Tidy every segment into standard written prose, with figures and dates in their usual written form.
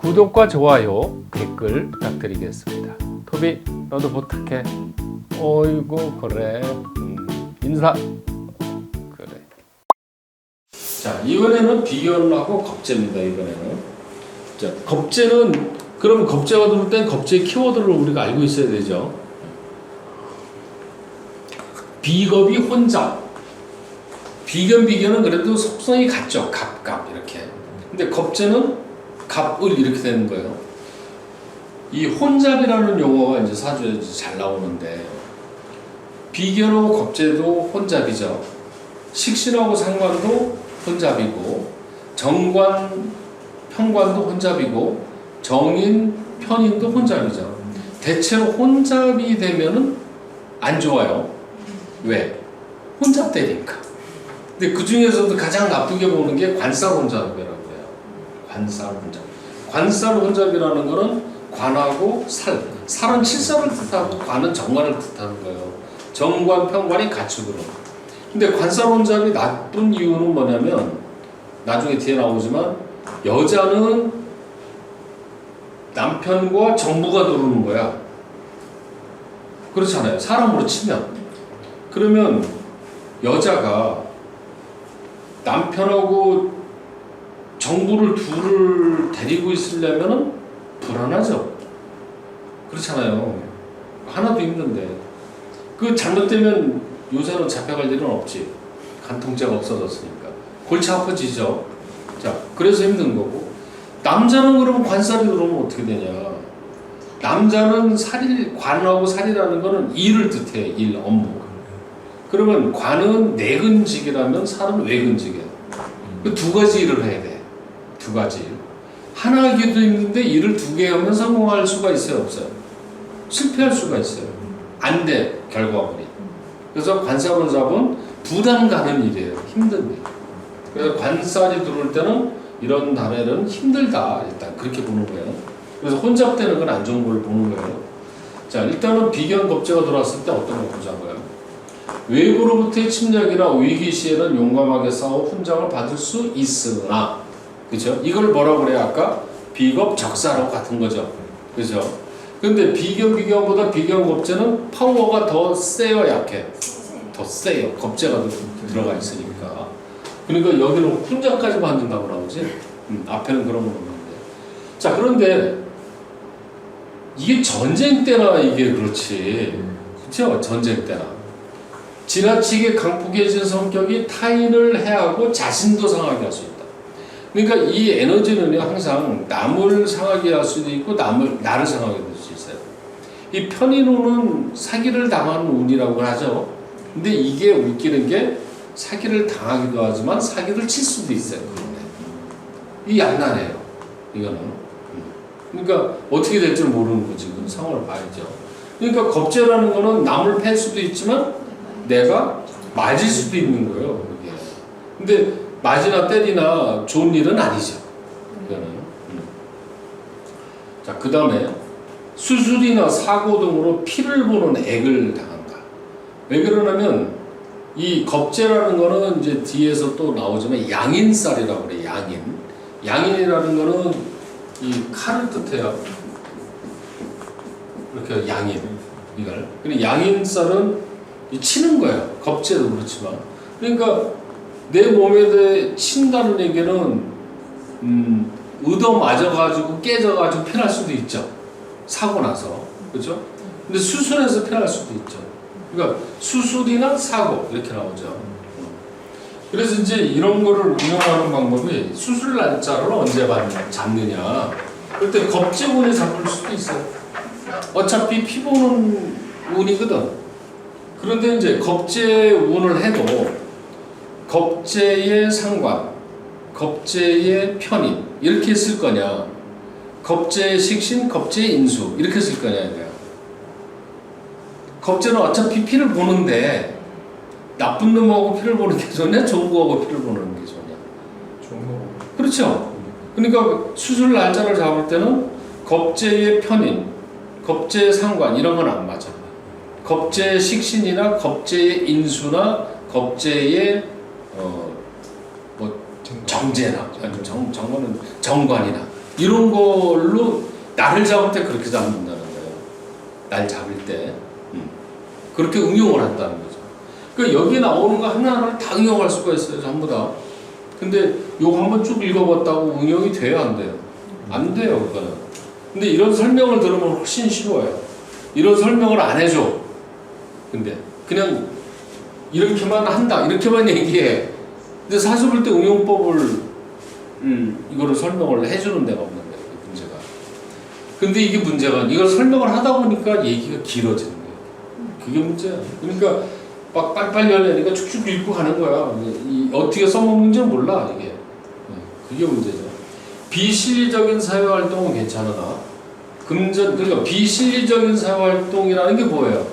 구독과 좋아요, 댓글 부탁드리겠습니다. 토비, 너도 부탁해. 어이구, 그래. 인사. 그래. 자, 이번에는 비견하고 겁제입니다. 이번에는. 자, 겁제는 그럼 겁제가 들어올 땐 겁제의 키워드를 우리가 알고 있어야 되죠. 비겁이 혼잡. 비견은 그래도 속성이 같죠. 갑 이렇게. 근데 겁제는 갑을 이렇게 되는 거예요. 이 혼잡이라는 용어가 이제 사주에 잘 나오는데 비견하고 겁제도 혼잡이죠. 식신하고 상관도 혼잡이고 정관, 편관도 혼잡이고 정인, 편인도 혼잡이죠. 대체로 혼잡이 되면은 안 좋아요. 왜? 혼잡되니까. 근데 그 중에서도 가장 나쁘게 보는 게 관살 혼잡이라고 해요. 관살 혼잡. 관살 혼잡이라는 거는 관하고 살. 살은 칠살을 뜻하고 관은 정관을 뜻하는 거예요. 정관, 편관이 가축으로. 근데 관살 혼잡이 나쁜 이유는 뭐냐면 나중에 뒤에 나오지만 여자는 남편과 정부가 들어오는 거야. 그렇잖아요. 사람으로 치면. 그러면 여자가 남편하고 정부를 둘을 데리고 있으려면 불안하죠. 그렇잖아요. 하나도 힘든데. 그 잘못되면 요새는 잡혀갈 일은 없지. 간통죄가 없어졌으니까. 골치 아파지죠. 자, 그래서 힘든 거고. 남자는 그러면 관살이 들어오면 어떻게 되냐. 남자는 살일, 관하고 살이라는 거는 일을 뜻해요. 일, 업무. 그러면 관은 내근직이라면 살은 외근직이에요. 그 두 가지 일을 해야 돼. 두 가지 일. 하나 하기도 힘든데 일을 두 개 하면 성공할 수가 있어요? 없어요? 실패할 수가 있어요. 안 돼. 결과물이. 그래서 관살을 잡은 부담 가는 일이에요. 힘든 일. 그래서 관살이 들어올 때는 이런 달에는 힘들다. 일단 그렇게 보는 거예요. 그래서 혼잡되는 건 안 좋은 걸 보는 거예요. 자, 일단은 비견 겁제가 들어왔을 때 어떤 걸 보자고요. 외부로부터의 침략이나 위기 시에는 용감하게 싸워 훈장을 받을 수 있으나, 그죠? 이걸 뭐라고 그래요? 아까 비겁 적사라고 같은 거죠. 그죠? 근데 비견보다 비견 겁제는 파워가 더 세요, 약해? 더 세요. 겁제가 들어가 있으니까. 그러니까 여기는 훈장까지 받는다고 나오지? 앞에는 그런 건 없는데. 자, 그런데 이게 전쟁 때나 이게 그렇지. 그렇죠? 전쟁 때나. 지나치게 강폭해진 성격이 타인을 해하고 자신도 상하게 할 수 있다. 그러니까 이 에너지는 항상 남을 상하게 할 수도 있고 나를 상하게 될 수 있어요. 이 편인운은 사기를 당하는 운이라고 하죠. 근데 이게 웃기는 게 사기를 당하기도 하지만 사기를 칠 수도 있어요. 이 양난해요. 이거는. 그러니까 어떻게 될지 모르는 거지. 그 상황을 봐야죠. 그러니까 겁제라는 거는 남을 팰 수도 있지만 내가 맞을 수도 있는 거예요. 그게. 근데 맞이나 때리나 좋은 일은 아니죠. 이거는. 자, 그 다음에 수술이나 사고 등으로 피를 보는 액을 당한다. 왜 그러냐면 이 겁제라는 거는 이제 뒤에서 또 나오지만 양인살이라고 그래. 양인이라는 거는 이 칼을 뜻해요. 이렇게 양인. 이걸. 근데 양인살은 치는 거야. 겁제도 그렇지만. 그러니까 내 몸에 대해 친다는 얘기는 얻어 맞아가지고 깨져가지고 피날 수도 있죠. 사고 나서. 그렇죠? 근데 수술해서 피날 수도 있죠. 그러니까 수술이나 사고 이렇게 나오죠. 그래서 이제 이런 거를 응용하는 방법이 수술 날짜를 언제 잡느냐. 그럴 때 겁제운이 잡힐 수도 있어요. 어차피 피 보는 운이거든. 그런데 이제 겁제의 운을 해도 겁제의 상관, 겁제의 편인 이렇게 쓸 거냐, 겁제의 식신, 겁제의 인수 이렇게 쓸 거냐 이거야. 겁제는 어차피 피를 보는데 나쁜 놈하고 피를 보는 게 좋냐, 좋은 거하고 피를 보는 게 좋냐? 좋은 거. 그렇죠. 그러니까 수술 날짜를 잡을 때는 겁제의 편인, 겁제의 상관 이런 건 안 맞아. 겁제의 식신이나 겁제의 인수나 겁제의 정제나 정관은 정관이나 이런 걸로 날을 잡을 때 그렇게 잡는다는 거예요. 날 잡을 때 그렇게 응용을 한다는 거죠. 그러니까 여기에 나오는 거 하나하나 다 응용할 수가 있어요. 전부 다. 근데 요거 한번 쭉 읽어봤다고 응용이 돼요? 안 돼요? 안 돼요. 그거는. 근데 이런 설명을 들으면 훨씬 쉬워요. 이런 설명을 안 해줘. 근데 그냥 이렇게만 한다. 이렇게만 얘기해. 근데 사실 볼 때 응용법을 이거를 설명을 해주는 데가 없는 거예요. 그 문제가. 근데 이게 문제가 이걸 설명을 하다 보니까 얘기가 길어지는 거예요. 그게 문제야. 그러니까 막 빨리빨리 하려니까 쭉쭉 읽고 가는 거야. 어떻게 써먹는지 몰라 이게. 그게 문제죠. 비실리적인 사회활동은 괜찮으나 그러니까 비실리적인 사회활동이라는 게 뭐예요?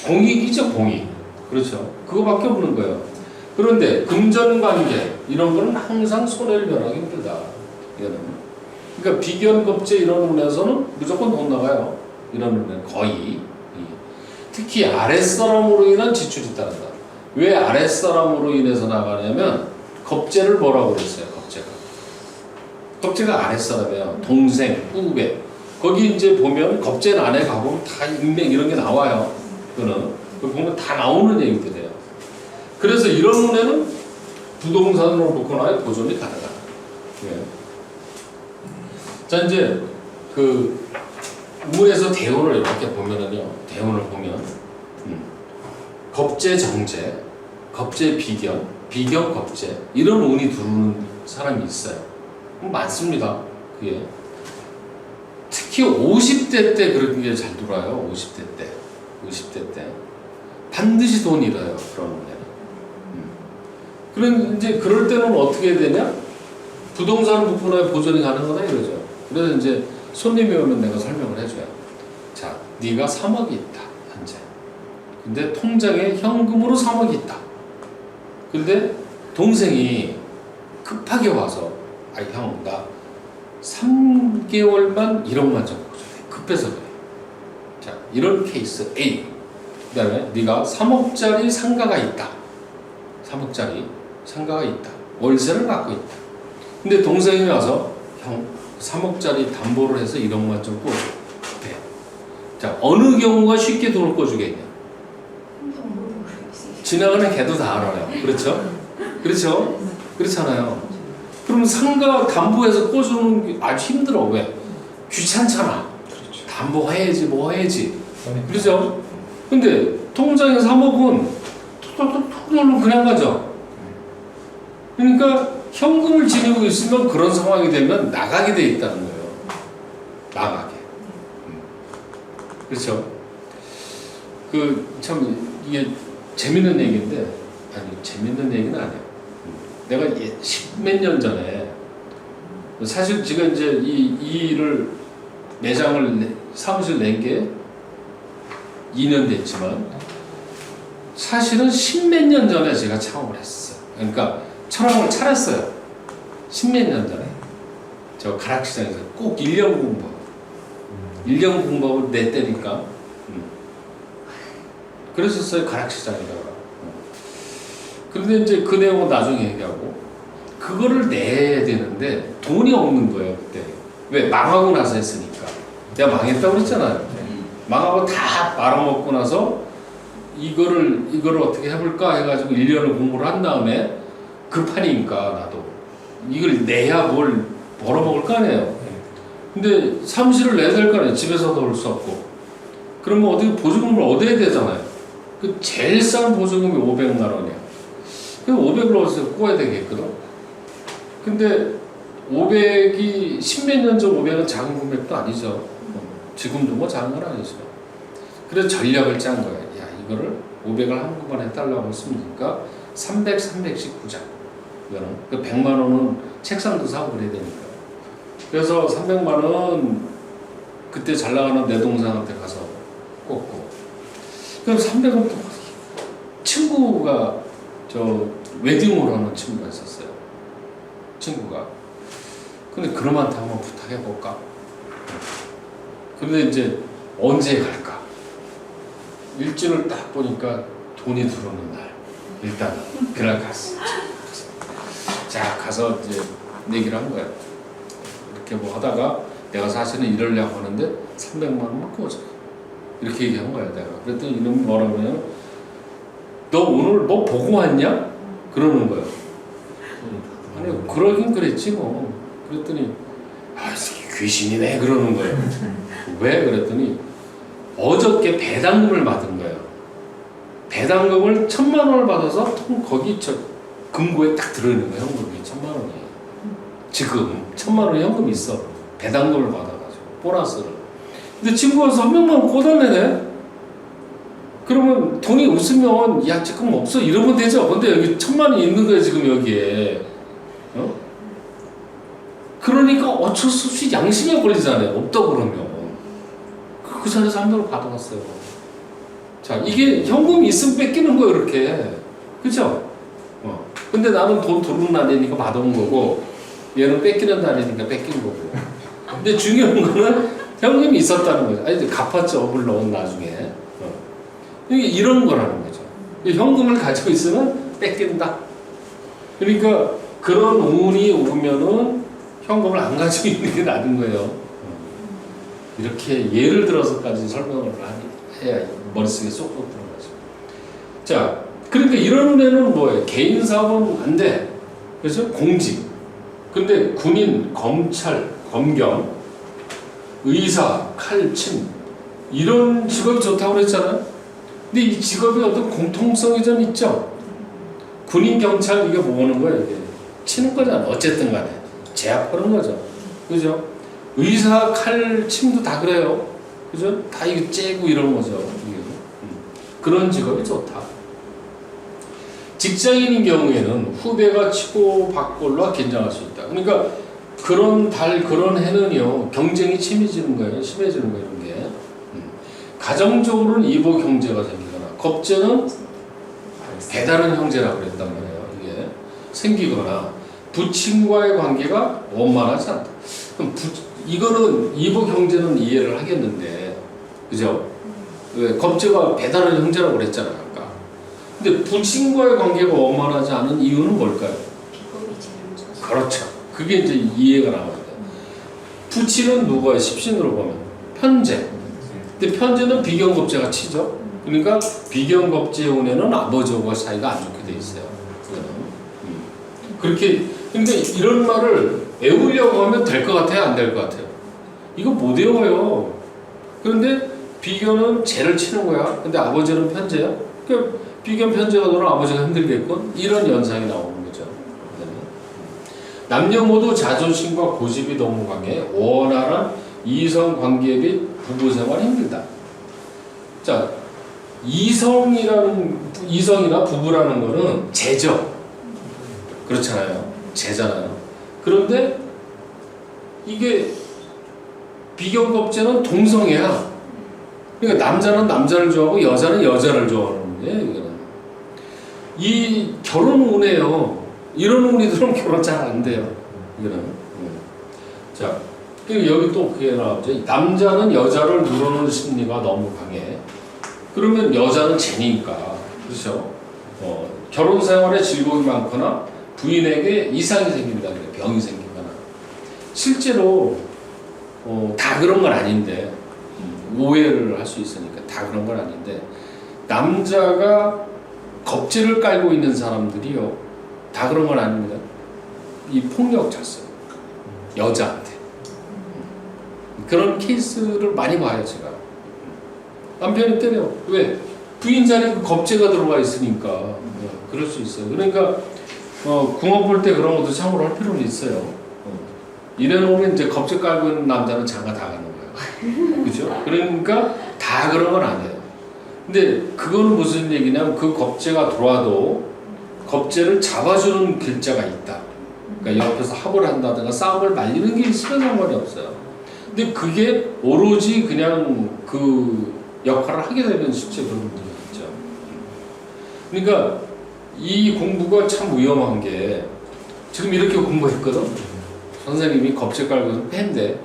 공익이죠, 공익. 그렇죠. 그거밖에 없는 거예요. 그런데 금전관계 이런 거는 항상 손해를 변하기 힘들다. 이거는. 그러니까 비견겁제 이런 운에서는 무조건 돈 나가요. 이런 운은 거의. 특히 아랫사람으로 인한 지출이 따른다. 왜 아랫사람으로 인해서 나가냐면 겁제를 뭐라고 그랬어요? 겁제가 아랫사람이에요. 동생, 후배. 거기 이제 보면 겁제는 안에 가보면 다 인맥 이런 게 나와요. 그거는. 보면 다 나오는 얘기들이에요. 그래서 이런 운에는 부동산으로 놓거나 보존이 가능하다. 예. 자, 이제 그 운에서 대운을 이렇게 보면은요. 대운을 보면 겁제 정제, 겁제 비견, 비견 겁제 이런 운이 들어오는 사람이 있어요. 많습니다. 그게 특히 50대 때 그런 게 잘 돌아요. 50대 때 반드시 돈이 잃어요. 그런 운에는. 그런 이제 그럴 때는 어떻게 해야 되냐? 부동산을 묶거나 보존이 가능하다 이러죠. 그래서 이제 손님이 오면 내가 설명을 해줘요. 자, 네가 3억이 있다 현재. 근데 통장에 현금으로 3억이 있다. 근데 동생이 급하게 와서 아, 형, 나 3개월만 1억만 좀 보존해. 급해서 그래. 자, 이런 케이스 A. 그 다음에 네가 3억짜리 상가가 있다. 3억짜리 상가가 있다. 월세를 받고 있다. 근데 동생이 와서 형, 3억짜리 담보를 해서 1억만 좀 꿔줘. 돼. 자, 어느 경우가 쉽게 돈을 꿔주겠냐? 지나가는 개도 다 알아요. 그렇죠? 그렇죠? 그렇잖아요. 그럼 상가 담보해서 꿔주는 게 아주 힘들어. 왜? 귀찮잖아. 그렇죠. 담보해야지 뭐 해야지. 그렇죠? 근데 통장에 3억은 톡톡톡 놀러 그냥 가죠. 그러니까 현금을 지니고 있으면 그런 상황이 되면 나가게 돼 있다는 거예요. 나가게. 그렇죠? 그 참 이게 재밌는 얘기인데 아니 재밌는 얘기는 아니에요. 내가 십몇 년 전에 사실 지금 이제 이 일을 매장을 사무실 낸 게 2년 됐지만 사실은 십몇 년 전에 제가 창업을 했어요. 그러니까 철학을 차렸어요. 십몇 년 전에 저 가락시장에서 꼭 1년 공부 1년 공부하고 내 때니까 그랬었어요. 가락시장에다가. 그런데 이제 그 내용은 나중에 얘기하고 그거를 내야 되는데 돈이 없는 거예요 그때. 왜? 망하고 나서 했으니까. 내가 망했다고 그랬잖아요. 망하고 다 말아먹고 나서 이거를 어떻게 해볼까 해가지고 1년을 공부를 한 다음에 급하니까 나도 이걸 내야 뭘 벌어먹을 거 아니에요. 근데 사무실을 내야 될 거 아니에요. 집에서도 올 수 없고. 그러면 어떻게 보증금을 얻어야 되잖아요. 그 제일 싼 보증금이 500만 원이야. 그 500을 어디서 구해야 되겠거든. 근데 500이 십몇 년 전 500은 작은 금액도 아니죠. 지금도 뭐 작은 건 아니죠. 그래서 전략을 짠 거야. 야, 이거를 500을 한꺼번에 해달라고 했으니까 300, 300씩 구자. 이거는. 그 100만 원은 책상도 사고 그래야 되니까. 그래서 300만 원 그때 잘 나가는 내 동생한테 가서 꽂고. 그럼 300원 또 친구가 저 웨딩홀 하는 친구가 있었어요. 친구가. 근데 그놈한테 한번 부탁해볼까? 근데 이제 언제 갈까? 일진을 딱 보니까 돈이 들어오는 날. 일단 그날 갔어. 자 가서 이제 얘기를 한 거야. 이렇게 뭐 하다가 내가 사실은 이러려고 하는데 300만 원만 꿔줘. 이렇게 얘기한 거야 내가. 그랬더니 이놈이 뭐라고요? 너 오늘 뭐 보고 왔냐? 그러는 거예요. 아니 그러긴 그랬지 뭐. 그랬더니 아 귀신이네 그러는 거예요. 왜? 그랬더니 어저께 배당금을 받은 거예요. 배당금을 1,000만 원을 받아서 거기 저 금고에 딱 들어있는 거예요. 현금이 1,000만 원이. 지금 1,000만 원 현금이 있어. 배당금을 받아가지고 보너스를. 근데 친구가 300만 원 꽂아내네. 그러면 돈이 없으면 야 지금 없어 이러면 되죠. 근데 여기 1,000만 원이 있는 거예요 지금 여기에. 어? 그러니까 어쩔 수 없이 양심에 걸리잖아요. 없다 그러면. 그 자리에서 300을 받아갔어요. 자, 이게 현금이 있으면 뺏기는 거예요, 이렇게. 그죠? 근데 나는 돈 들어오는 날이니까 받아온 거고, 얘는 뺏기는 날이니까 뺏긴 거고. 근데 중요한 거는 현금이 있었다는 거죠. 아니, 갚았죠, 물론 나중에. 이게 이런 거라는 거죠. 현금을 가지고 있으면 뺏긴다. 그러니까 그런 운이 오면은 현금을 안 가지고 있는 게 나은 거예요. 이렇게 예를 들어서까지 설명을 해야 머릿속에 쏙쏙 들어가죠. 자, 그러니까 이런 데는 뭐예요? 개인 사업은 안 돼. 그래서 공직. 근데 군인, 검찰, 검경, 의사, 칼침 이런 직업이 좋다고 그랬잖아요. 근데 이 직업이 어떤 공통성이 좀 있죠. 군인, 경찰 이게 뭐 하는 거예요? 이게 치는 거잖아. 어쨌든 간에 제압하는 거죠. 그죠? 의사, 칼침도 다 그래요. 그죠? 다 이거 째고 이런 거죠. 그런 직업이 좋다. 직장인인 경우에는 후배가 치고 받고로 긴장할 수 있다. 그러니까 그런 해는요 경쟁이 심해지는 거예요. 심해지는 거예요. 이런 게. 가정적으로는 이보 경제가 생기거나 겁제는 배다른 형제라고 그랬단 말이에요. 이게 생기거나 부친과의 관계가 원만하지 않다. 그럼 이거는 이보 경제는 이해를 하겠는데, 그죠? 왜 겁제가 배다른 형제라고 그랬잖아요, 아까. 근데 부친과의 관계가 원만하지 않은 이유는 뭘까요? 그렇죠. 그게 이제 이해가 나와야 돼요. 부친은 누구예요? 십신으로 보면 편제. 근데 편제는 비경겁제가 치죠. 그러니까 비경겁제의 운에는 아버지와 사이가 안 좋게 돼 있어요. 그렇게. 근데 이런 말을 외우려고 하면 될 것 같아요? 안 될 것 같아요? 이거 못 외워요. 그런데 비견은 죄를 치는 거야. 근데 아버지는 편제야. 그러니까 비견 편제가 되면 아버지가 힘들겠군. 이런 현상이 나오는 거죠. 남녀 모두 자존심과 고집이 너무 강해 원활한 이성 관계 및 부부 생활이 힘들다. 자, 이성이나 부부라는 거는 죄죠. 그렇잖아요. 죄잖아요. 그런데 이게 비경겁제는 동성애야. 그러니까 남자는 남자를 좋아하고 여자는 여자를 좋아하는데 이거는 이 결혼 운이에요. 이런 운이들은 결혼 잘 안 돼요. 이거는. 자, 여기 또 그게 나오죠. 남자는 여자를 누르는 심리가 너무 강해. 그러면 여자는 죄니까, 그렇죠? 결혼 생활에 즐거움이 많거나 부인에게 이상이 생긴다 그래. 병이 생기거나. 실제로 다 그런 건 아닌데 오해를 할 수 있으니까 다 그런 건 아닌데 남자가 겁제를 깔고 있는 사람들이요 다 그런 건 아닙니다. 이 폭력자였어요. 여자한테. 그런 케이스를 많이 봐요 제가. 남편이 때려. 왜? 부인 자리에 겁제가 들어가 있으니까. 그럴 수 있어요. 그러니까 궁합 볼 때 그런 것도 참고로 할 필요는 있어요. 이래놓으면 이제 겁제 깔고 있는 남자는 장가 다 가는 거예요. 그죠? 그러니까 다 그런 건 아니에요. 근데 그거는 무슨 얘기냐면 그 겁제가 들어와도 겁제를 잡아주는 글자가 있다. 그러니까 옆에서 합을 한다든가 싸움을 말리는 게 있으면 상관이 없어요. 근데 그게 오로지 그냥 그 역할을 하게 되면 실제 그런 분들이 있죠. 그러니까 이 공부가 참 위험한 게 지금 이렇게 공부했거든. 선생님이 겁제 깔고 팬데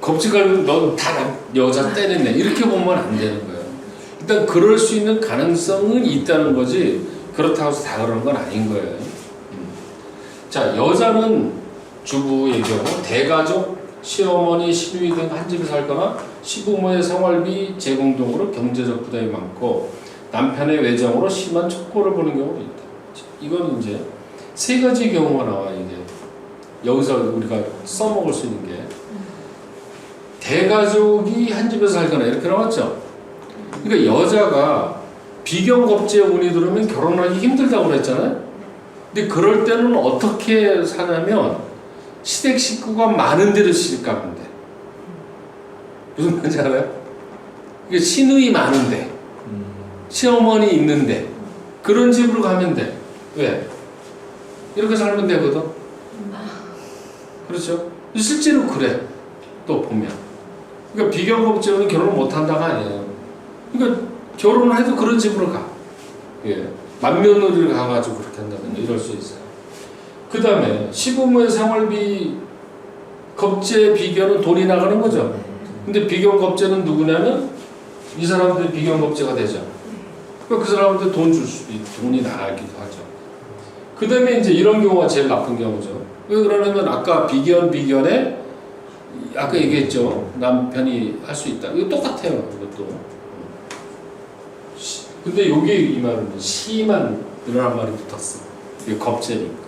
겁제 깔고 넌 다 여자 때렸네 이렇게 보면 안 되는 거예요. 일단 그럴 수 있는 가능성은 있다는 거지 그렇다고 해서 다 그런 건 아닌 거예요. 자, 여자는 주부의 경우 대가족 시어머니, 시누이 등 한 집에 살거나 시부모의 생활비 제공 등으로 경제적 부담이 많고 남편의 외정으로 심한 촉구를 보는 경우도 있다. 이건 이제 세 가지 경우가 나와. 이제 여기서 우리가 써먹을 수 있는 게 대가족이 한 집에서 살거나 이렇게 나왔죠. 그러니까 여자가 비경겁제 운이 들어오면 결혼하기 힘들다고 그랬잖아요. 근데 그럴 때는 어떻게 사냐면 시댁 식구가 많은 데로 시집 가면 돼. 무슨 말인지 알아요? 이게 시누이 많은데, 시어머니 있는데 그런 집으로 가면 돼. 왜? 이렇게 살면 되거든. 그렇죠? 실제로 그래. 또 보면. 그러니까 비경겁제는 결혼을 못한다가 아니에요. 그러니까 결혼을 해도 그런 집으로 가. 예. 맏며느리를 가가지고 그렇게 한다면 이럴 수 있어요. 그 다음에 시부모의 생활비 겁제 비견은 돈이 나가는 거죠. 근데 비경겁제는 누구냐면 이 사람들이 비경겁제가 되죠. 그러니까 그 사람한테 돈 줄 수도 있고 돈이 나가기도 하죠. 그 다음에 이제 이런 경우가 제일 나쁜 경우죠. 왜 그러냐면 아까 비견에 아까 얘기했죠. 남편이 할 수 있다. 이거 똑같아요. 이것도. 근데 여기 이 말은 시만 늘어난 말이 붙었어. 이게 겁제니까.